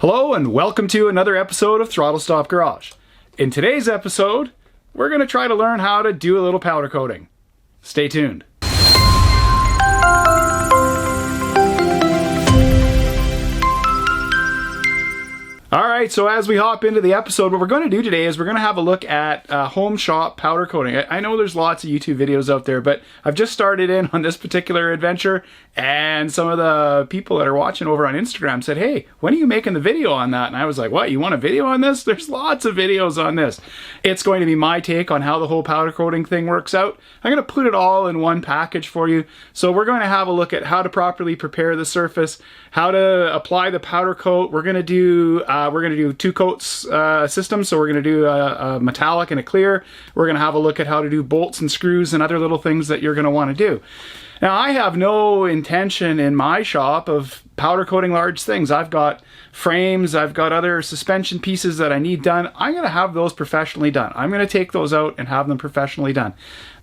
Hello and welcome to another episode of Throttle Stop Garage. In today's episode, we're going to try to learn how to do a little powder coating. Stay tuned. Alright, so as we hop into the episode, what we're going to do today is we're going to have a look at home shop powder coating. I know there's lots of YouTube videos out there, but I've just started in on this particular adventure, and some of the people that are watching over on Instagram said, hey, when are you making the video on that? And I was like, what, you want a video on this? There's lots of videos on this. It's going to be my take on how the whole powder coating thing works out. I'm going to put it all in one package for you. So we're going to have a look at how to properly prepare the surface, how to apply the powder coat. We're going to do two coats system. So we're going to do a metallic and a clear. We're going to have a look at how to do bolts and screws and other little things that you're going to want to do. Now, I have no intention in my shop of powder coating large things. I've got frames, I've got other suspension pieces that I need done. I'm going to have those professionally done. I'm going to take those out and have them professionally done.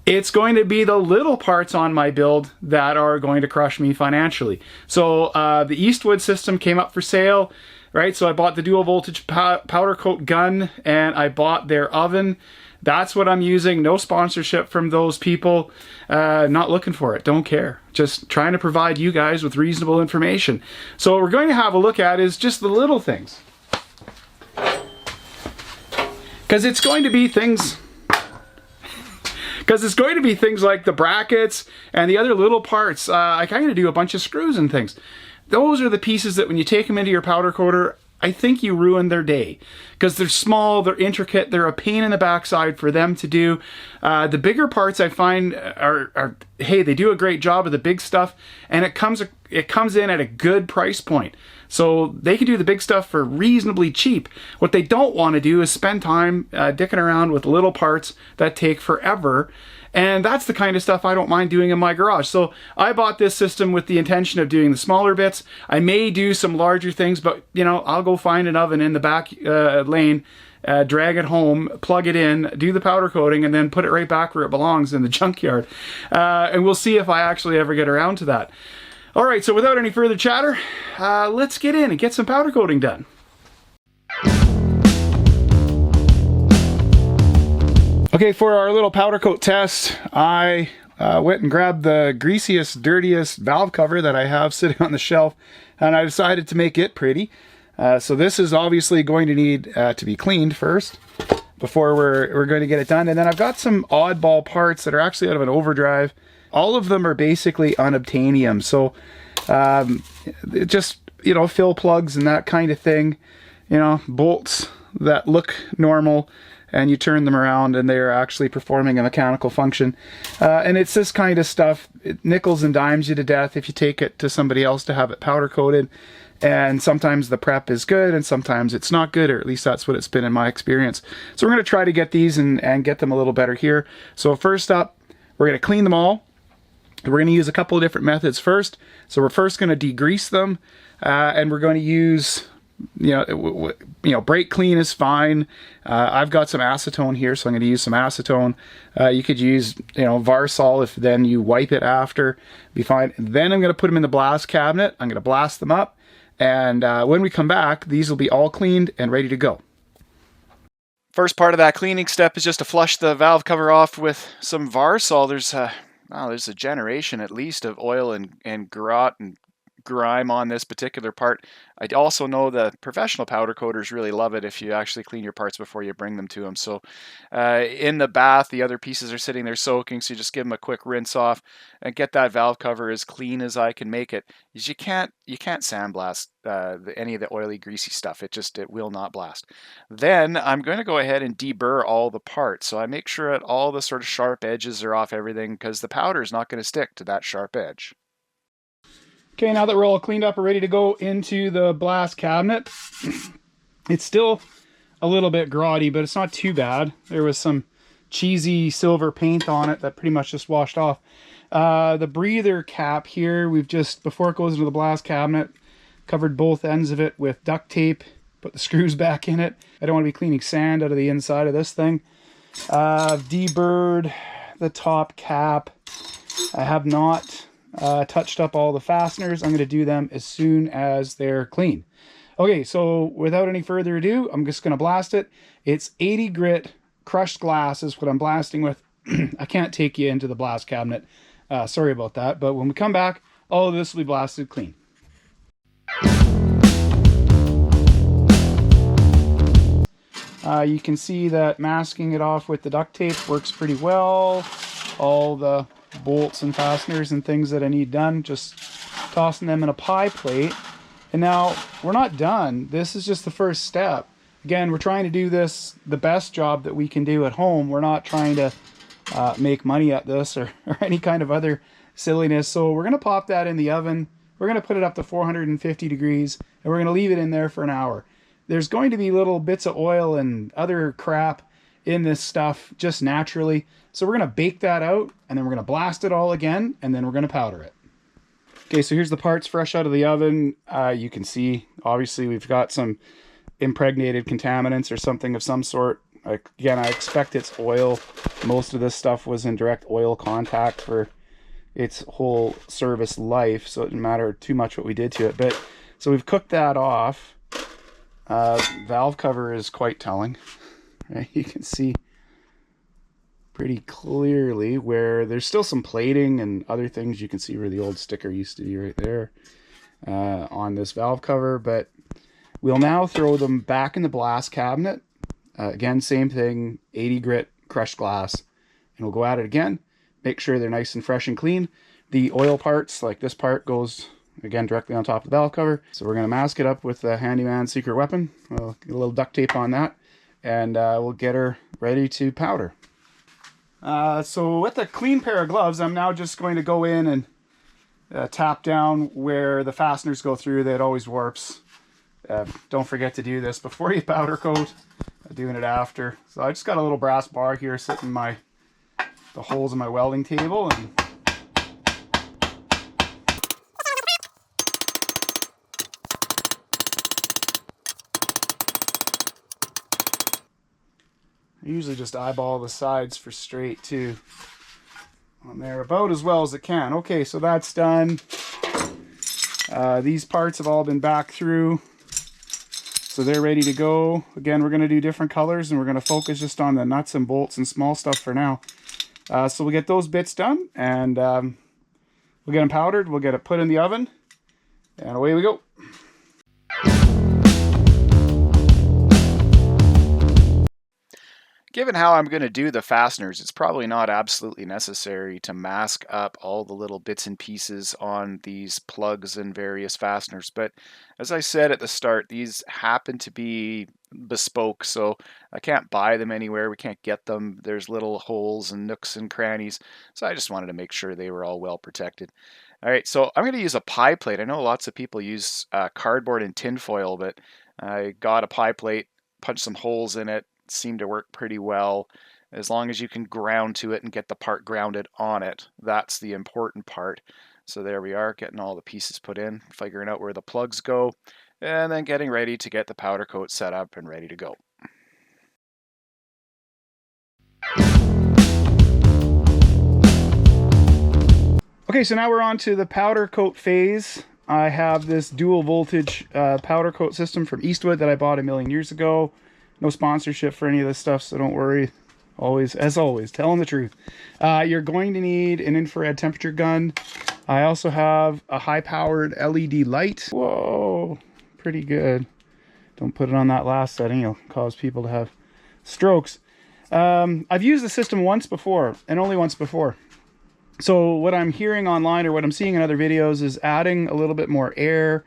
It's going to be the little parts on my build that are going to crush me financially. So the Eastwood system came up for sale, right? So I bought the dual voltage powder coat gun and I bought their oven. That's what I'm using. No sponsorship from those people. Not looking for it. Don't care. Just trying to provide you guys with reasonable information. So what we're going to have a look at is just the little things. Because it's going to be things like the brackets and the other little parts. I'm going to do a bunch of screws and things. Those are the pieces that when you take them into your powder coater, I think you ruin their day. Because they're small, they're intricate, they're a pain in the backside for them to do. The bigger parts I find are hey, they do a great job of the big stuff, and it comes in at a good price point. So they can do the big stuff for reasonably cheap. What they don't want to do is spend time dicking around with little parts that take forever. And that's the kind of stuff I don't mind doing in my garage. So I bought this system with the intention of doing the smaller bits. I may do some larger things, but you know, I'll go find an oven in the back lane, drag it home, plug it in, do the powder coating, and then put it right back where it belongs in the junkyard. And we'll see if I actually ever get around to that. All right, so without any further chatter, let's get in and get some powder coating done. Okay, for our little powder coat test, I went and grabbed the greasiest, dirtiest valve cover that I have sitting on the shelf, and I decided to make it pretty. So this is obviously going to need to be cleaned first before we're going to get it done. And then I've got some oddball parts that are actually out of an overdrive. All of them are basically unobtainium, so just, you know, fill plugs and that kind of thing. You know, bolts that look normal, and you turn them around and they're actually performing a mechanical function. And it's this kind of stuff. It nickels and dimes you to death if you take it to somebody else to have it powder coated. And sometimes the prep is good and sometimes it's not good, or at least that's what it's been in my experience. So we're going to try to get these and get them a little better here. So first up, we're going to clean them all. We're going to use a couple of different methods first. So we're first going to degrease them, and we're going to use, you know, brake clean is fine. I've got some acetone here, so I'm going to use some acetone. You could use, you know, Varsol if then you wipe it after, be fine. Then I'm going to put them in the blast cabinet. I'm going to blast them up, and when we come back, these will be all cleaned and ready to go. First part of that cleaning step is just to flush the valve cover off with some Varsol. There's a generation at least of oil and grot and grime on this particular part. I also know that professional powder coaters really love it if you actually clean your parts before you bring them to them. So in the bath, the other pieces are sitting there soaking, so you just give them a quick rinse off and get that valve cover as clean as I can make it. You can't sandblast any of the oily, greasy stuff. It will not blast. Then I'm going to go ahead and deburr all the parts. So I make sure that all the sort of sharp edges are off everything, because the powder is not going to stick to that sharp edge. Okay, now that we're all cleaned up, we're ready to go into the blast cabinet. It's still a little bit grotty, but it's not too bad. There was some cheesy silver paint on it that pretty much just washed off. The breather cap here, we've just, before it goes into the blast cabinet, covered both ends of it with duct tape, put the screws back in it. I don't want to be cleaning sand out of the inside of this thing. Deburred the top cap. I have not touched up all the fasteners. I'm going to do them as soon as they're clean. Okay, so without any further ado, I'm just going to blast it. It's 80 grit crushed glass is what I'm blasting with. I can't take you into the blast cabinet. Sorry about that. But when we come back, all of this will be blasted clean. You can see that masking it off with the duct tape works pretty well. All the bolts and fasteners and things that I need done, just tossing them in a pie plate. And now we're not done. This is just the first step. Again, we're trying to do this the best job that we can do at home. We're not trying to make money at this or any kind of other silliness. So we're going to pop that in the oven. We're going to put it up to 450 degrees and we're going to leave it in there for an hour. There's going to be little bits of oil and other crap in this stuff just naturally. So we're going to bake that out and then we're going to blast it all again and then we're going to powder it. Okay, so here's the parts fresh out of the oven. You can see, obviously, we've got some impregnated contaminants or something of some sort. Again, I expect it's oil. Most of this stuff was in direct oil contact for its whole service life, so it didn't matter too much what we did to it. But so we've cooked that off. Valve cover is quite telling. Right? You can see pretty clearly where there's still some plating and other things. You can see where the old sticker used to be right there on this valve cover. But we'll now throw them back in the blast cabinet. Again, same thing, 80 grit crushed glass. And we'll go at it again. Make sure they're nice and fresh and clean. The oil parts, like this part, goes again directly on top of the valve cover. So we're going to mask it up with the handyman secret weapon. We'll get a little duct tape on that. And we'll get her ready to powder. So with a clean pair of gloves, I'm now just going to go in and tap down where the fasteners go through. That always warps. Don't forget to do this before you powder coat. Doing it after. So I just got a little brass bar here sitting in the holes in my welding table, and I usually just eyeball the sides for straight too. On there about as well as it can. Okay, so that's done. These parts have all been back through. So they're ready to go. Again, we're going to do different colors and we're going to focus just on the nuts and bolts and small stuff for now. So we'll get those bits done and we'll get them powdered. We'll get it put in the oven and away we go. Given how I'm going to do the fasteners, it's probably not absolutely necessary to mask up all the little bits and pieces on these plugs and various fasteners. But as I said at the start, these happen to be bespoke, so I can't buy them anywhere. We can't get them. There's little holes and nooks and crannies. So I just wanted to make sure they were all well protected. All right, so I'm going to use a pie plate. I know lots of people use cardboard and tin foil, but I got a pie plate, punched some holes in it. Seem to work pretty well. As long as you can ground to it and get the part grounded on it, that's the important part. So there we are, getting all the pieces put in, figuring out where the plugs go, and then getting ready to get the powder coat set up and ready to go. Okay, so now we're on to the powder coat phase. I have this dual voltage powder coat system from Eastwood that I bought a million years ago. No sponsorship for any of this stuff, so don't worry. Always, as always, telling the truth. You're going to need an infrared temperature gun. I also have a high-powered LED light. Whoa, pretty good. Don't put it on that last setting. It'll cause people to have strokes. I've used the system once before, and only once before. So what I'm hearing online or what I'm seeing in other videos is adding a little bit more air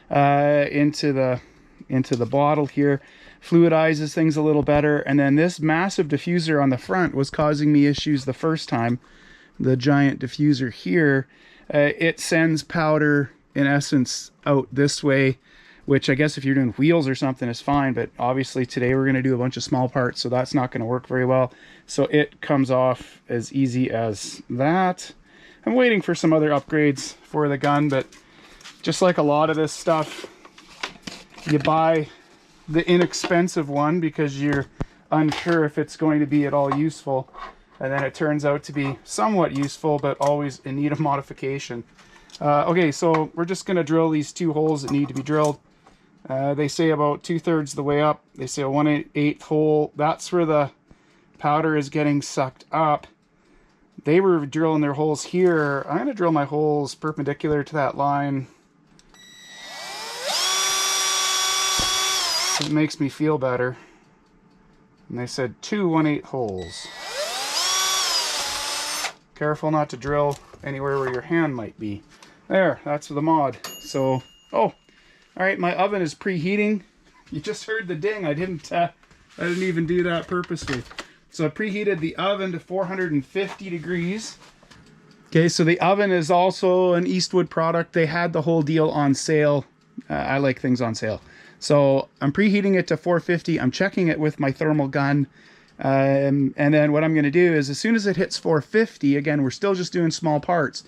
into the bottle here. Fluidizes things a little better, and then this massive diffuser on the front was causing me issues the first time. The giant diffuser here, it sends powder in essence out this way, which I guess if you're doing wheels or something is fine, but obviously today we're going to do a bunch of small parts, so that's not going to work very well. So it comes off as easy as that. I'm waiting for some other upgrades for the gun, but just like a lot of this stuff, you buy the inexpensive one because you're unsure if it's going to be at all useful, and then it turns out to be somewhat useful but always in need of modification. Okay, so we're just going to drill these two holes that need to be drilled. They say about 2/3 the way up. They say a 1/8 hole. That's where the powder is getting sucked up. They were drilling their holes here. I'm going to drill my holes perpendicular to that line. It makes me feel better. And they said 2 1/8 holes. Careful not to drill anywhere where your hand might be. There, that's the mod. So, oh, all right, my oven is preheating. You just heard the ding. I didn't even do that purposely. So I preheated the oven to 450 degrees. Okay, so the oven is also an Eastwood product. They had the whole deal on sale. I like things on sale. So I'm preheating it to 450. I'm checking it with my thermal gun. And then what I'm going to do is as soon as it hits 450, again, we're still just doing small parts.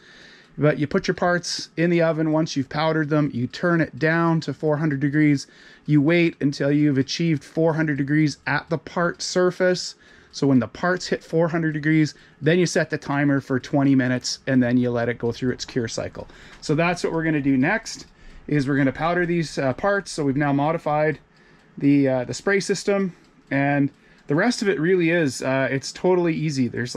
But you put your parts in the oven once you've powdered them. You turn it down to 400 degrees. You wait until you've achieved 400 degrees at the part surface. So when the parts hit 400 degrees, then you set the timer for 20 minutes and then you let it go through its cure cycle. So that's what we're going to do next, is we're going to powder these parts. So we've now modified the spray system, and the rest of it really is, it's totally easy. There's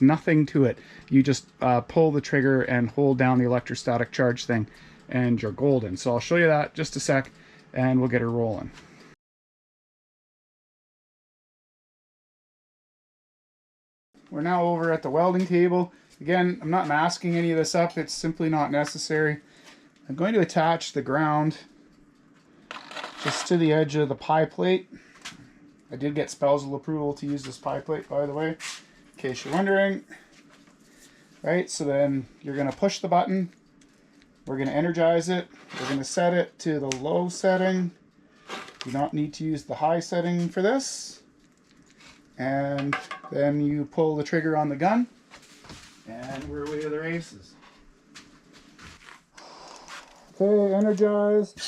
nothing to it. You just pull the trigger and hold down the electrostatic charge thing and you're golden. So I'll show you that just a sec and we'll get her rolling. We're now over at the welding table. Again, I'm not masking any of this up. It's simply not necessary. I'm going to attach the ground just to the edge of the pie plate. I did get spousal approval to use this pie plate, by the way, in case you're wondering. Right, so then you're going to push the button. We're going to energize it. We're going to set it to the low setting. You don't need to use the high setting for this. And then you pull the trigger on the gun, and we're away to the races. Okay, energized.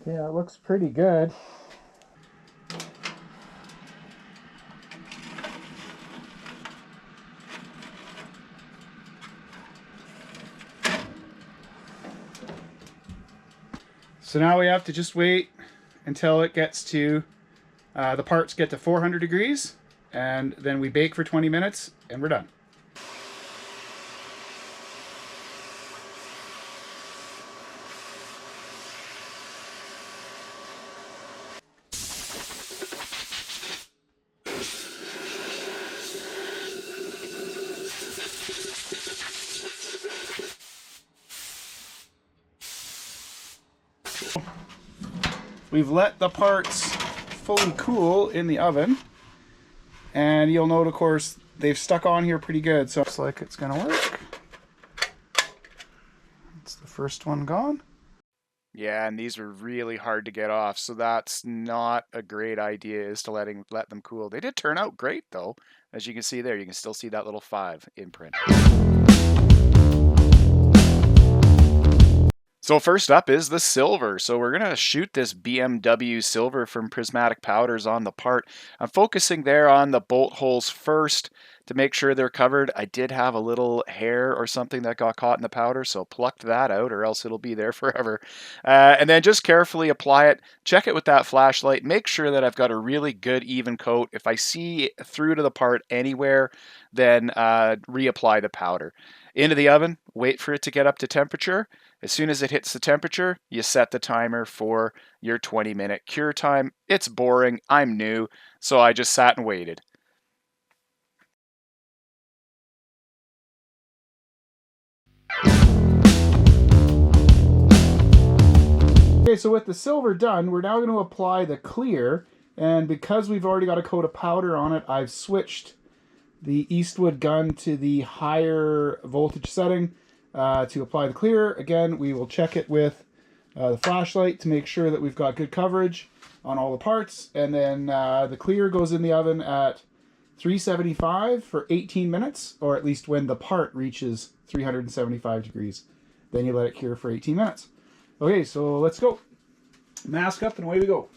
Yeah, it looks pretty good. So now we have to just wait until it gets to, the parts get to 400 degrees, and then we bake for 20 minutes, and we're done. We've let the parts fully cool in the oven, and you'll note, of course, they've stuck on here pretty good, so it looks like it's gonna work. It's the first one gone. Yeah, and these were really hard to get off, so that's not a great idea, is to let them cool. They did turn out great, though. As you can see there, you can still see that little 5 imprint. So first up is the silver. So we're going to shoot this BMW silver from Prismatic Powders on the part. I'm focusing there on the bolt holes first to make sure they're covered. I did have a little hair or something that got caught in the powder, so plucked that out or else it'll be there forever. And then just carefully apply it. Check it with that flashlight. Make sure that I've got a really good even coat. If I see through to the part anywhere, then reapply the powder. Into the oven, wait for it to get up to temperature. As soon as it hits the temperature, you set the timer for your 20-minute cure time. It's boring. I'm new, so I just sat and waited. Okay, so with the silver done, we're now going to apply the clear. And because we've already got a coat of powder on it, I've switched the Eastwood gun to the higher voltage setting to apply the clear. Again, we will check it with the flashlight to make sure that we've got good coverage on all the parts. And then the clear goes in the oven at 375 for 18 minutes, or at least when the part reaches 375 degrees. Then you let it cure for 18 minutes. Okay, so let's go. Mask up and away we go.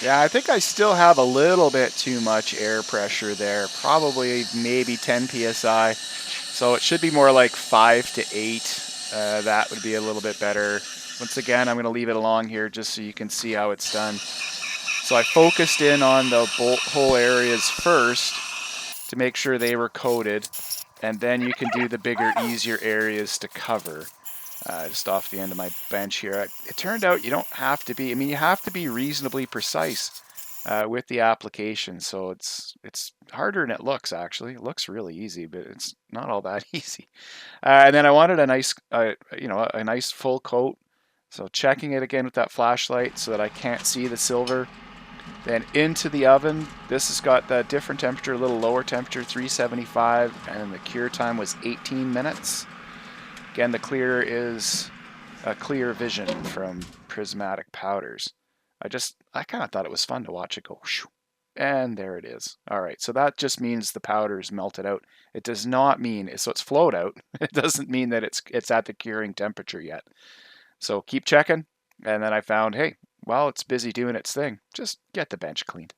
Yeah, I think I still have a little bit too much air pressure there. Probably maybe 10 psi. So it should be more like 5 to 8. That would be a little bit better. Once again, I'm going to leave it along here just so you can see how it's done. So I focused in on the bolt hole areas first to make sure they were coated. And then you can do the bigger, easier areas to cover. Just off the end of my bench here. It turned out you don't have to be, I mean, you have to be reasonably precise with the application. So it's harder than it looks, actually. It looks really easy, but it's not all that easy. And then I wanted a nice, a nice full coat. So checking it again with that flashlight so that I can't see the silver. Then into the oven. This has got the different temperature, a little lower temperature, 375, and the cure time was 18 minutes. Again, the clear is a Clear Vision from Prismatic Powders. I kind of thought it was fun to watch it go, whoosh, and there it is. All right, so that just means the powder's melted out. It does not mean, so it's flowed out. It doesn't mean that it's at the curing temperature yet. So keep checking, and then I found, hey, while it's busy doing its thing, just get the bench cleaned.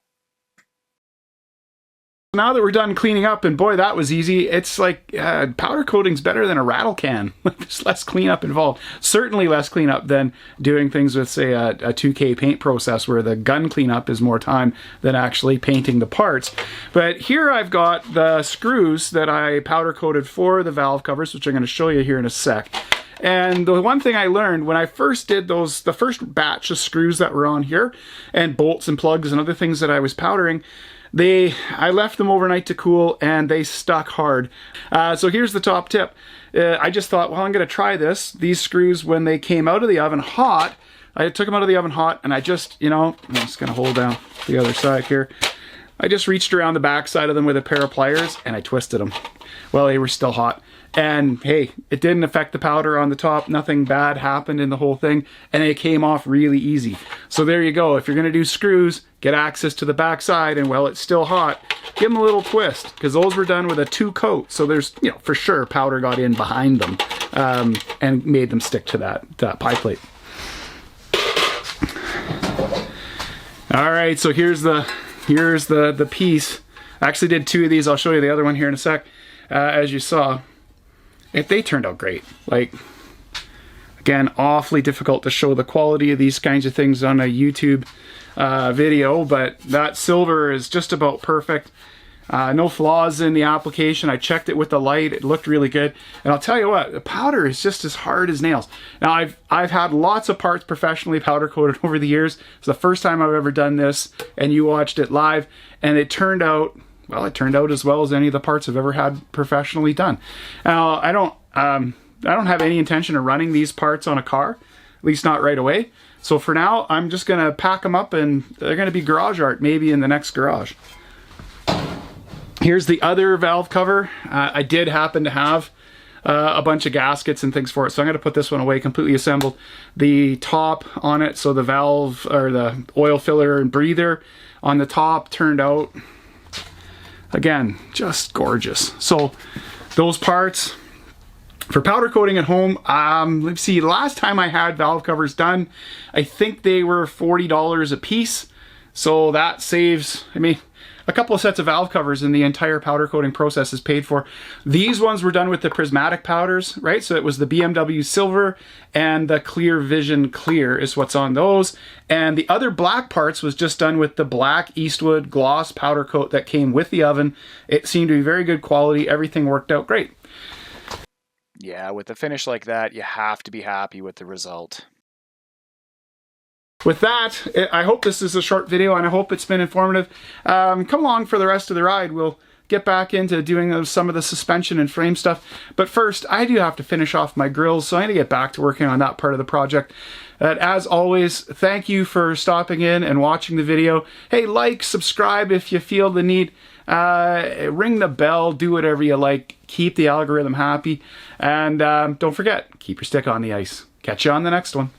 Now that we're done cleaning up, and boy, that was easy. It's like powder coating's better than a rattle can. There's less cleanup involved. Certainly less cleanup than doing things with, say, a 2K paint process where the gun cleanup is more time than actually painting the parts. But here I've got the screws that I powder coated for the valve covers, which I'm going to show you here in a sec. And the one thing I learned when I first did those, the first batch of screws that were on here, and bolts and plugs and other things that I was powdering, I left them overnight to cool and they stuck hard. So here's the top tip. I just thought, well, I'm going to try this. These screws, when they came out of the oven hot, I took them out of the oven hot and I just, I'm just going to hold down the other side here. I just reached around the back side of them with a pair of pliers and I twisted them. Well, they were still hot. And hey, it didn't affect the powder on the top. Nothing bad happened in the whole thing. And it came off really easy. So there you go. If you're going to do screws, get access to the back side. And while it's still hot, give them a little twist. Because those were done with a 2-coat. So there's, for sure, powder got in behind them. And made them stick to that pie plate. All right, so here's the piece. I actually did 2 of these. I'll show you the other one here in a sec. As you saw, they turned out great. Like, again, awfully difficult to show the quality of these kinds of things on a YouTube video, but that silver is just about perfect. No flaws in the application. I checked it with the light. It looked really good. And I'll tell you what, the powder is just as hard as nails. Now, I've had lots of parts professionally powder coated over the years. It's the first time I've ever done this, and you watched it live, and it turned out, well, it turned out as well as any of the parts I've ever had professionally done. Now, I don't have any intention of running these parts on a car, at least not right away. So for now, I'm just going to pack them up, and they're going to be garage art, maybe in the next garage. Here's the other valve cover. I did happen to have a bunch of gaskets and things for it, so I'm going to put this one away completely assembled. The top on it, so the valve, or the oil filler and breather on the top turned out, again, just gorgeous. So those parts for powder coating at home, let's see, last time I had valve covers done, I think they were $40 a piece. So that saves, a couple of sets of valve covers and the entire powder coating process is paid for. These ones were done with the Prismatic Powders, right? So it was the BMW Silver and the Clear Vision Clear is what's on those. And the other black parts was just done with the black Eastwood gloss powder coat that came with the oven. It seemed to be very good quality. Everything worked out great. Yeah, with a finish like that, you have to be happy with the result. With that, I hope this is a short video and I hope it's been informative. Come along for the rest of the ride. We'll get back into doing some of the suspension and frame stuff. But first, I do have to finish off my grills, so I'm going to get back to working on that part of the project. As always, thank you for stopping in and watching the video. Hey, like, subscribe if you feel the need. Ring the bell, do whatever you like. Keep the algorithm happy. And don't forget, keep your stick on the ice. Catch you on the next one.